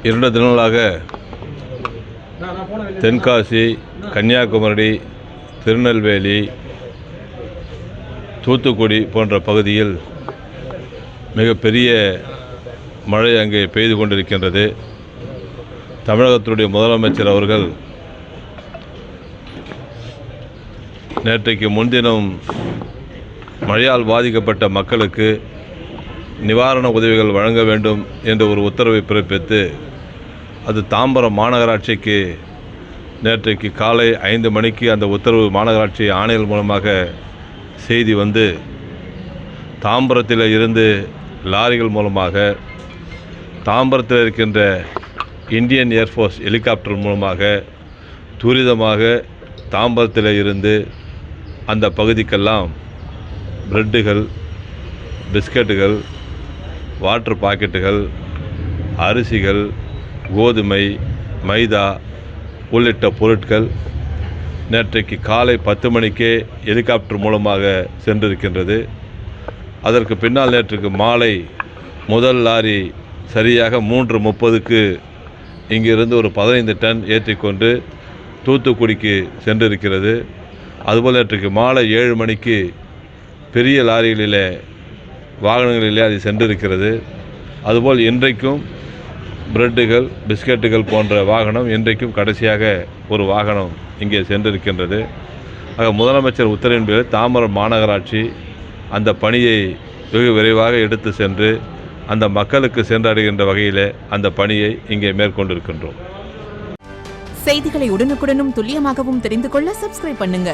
2 தினங்களாக தென்காசி, கன்னியாகுமரி, திருநெல்வேலி, தூத்துக்குடி போன்ற பகுதியில் மிகப்பெரிய மழை அங்கே பெய்து கொண்டிருக்கின்றது. தமிழகத்தினுடைய முதலமைச்சர் அவர்கள் நேற்றைக்கு முன்தினம் மழையால் பாதிக்கப்பட்ட மக்களுக்கு நிவாரண உதவிகள் வழங்க வேண்டும் என்ற ஒரு உத்தரவை பிறப்பித்து அது தாம்பரம் மாநகராட்சிக்கு நேற்றைக்கு காலை 5 மணிக்கு அந்த உத்தரவு மாநகராட்சி ஆணையர் மூலமாக செய்தி வந்து தாம்பரத்தில் இருந்து லாரிகள் மூலமாக தாம்பரத்தில் இருக்கின்ற இந்தியன் ஏர்ஃபோர்ஸ் ஹெலிகாப்டர் மூலமாக துரிதமாக தாம்பரத்தில் இருந்து அந்த பகுதிக்கெல்லாம் பிரெட்டுகள், பிஸ்கட்டுகள், வாட்டர் பாக்கெட்டுகள், அரிசிகள், கோதுமை, மைதா உள்ளிட்ட பொருட்கள் நேற்றைக்கு காலை 10 மணிக்கே ஹெலிகாப்டர் மூலமாக சென்றிருக்கின்றது. அதற்கு பின்னால் நேற்றுக்கு மாலை முதல் லாரி சரியாக 3:30க்கு இங்கிருந்து ஒரு 15 டன் ஏற்றிக்கொண்டு தூத்துக்குடிக்கு சென்றிருக்கிறது. அதுபோல் நேற்றுக்கு மாலை 7 மணிக்கு பெரிய லாரிகளிலே வாகனங்களிலே அது சென்றிருக்கிறது. அதுபோல் இன்றைக்கும் பிரெட்டுகள், பிஸ்கட்டுகள் போன்ற வாகனம் இன்றைக்கும் கடைசியாக ஒரு வாகனம் இங்கே சென்றிருக்கின்றது. ஆக முதலமைச்சர் உத்தரவின் பேரில் தாம்பரம் மாநகராட்சி அந்த பணியை வெகு விரைவாக எடுத்து சென்று அந்த மக்களுக்கு சென்றடைகின்ற வகையில் அந்த பணியை இங்கே மேற்கொண்டிருக்கின்றோம். செய்திகளை உடனுக்குடனும் துல்லியமாகவும் தெரிந்து கொள்ள சப்ஸ்கிரைப் பண்ணுங்க.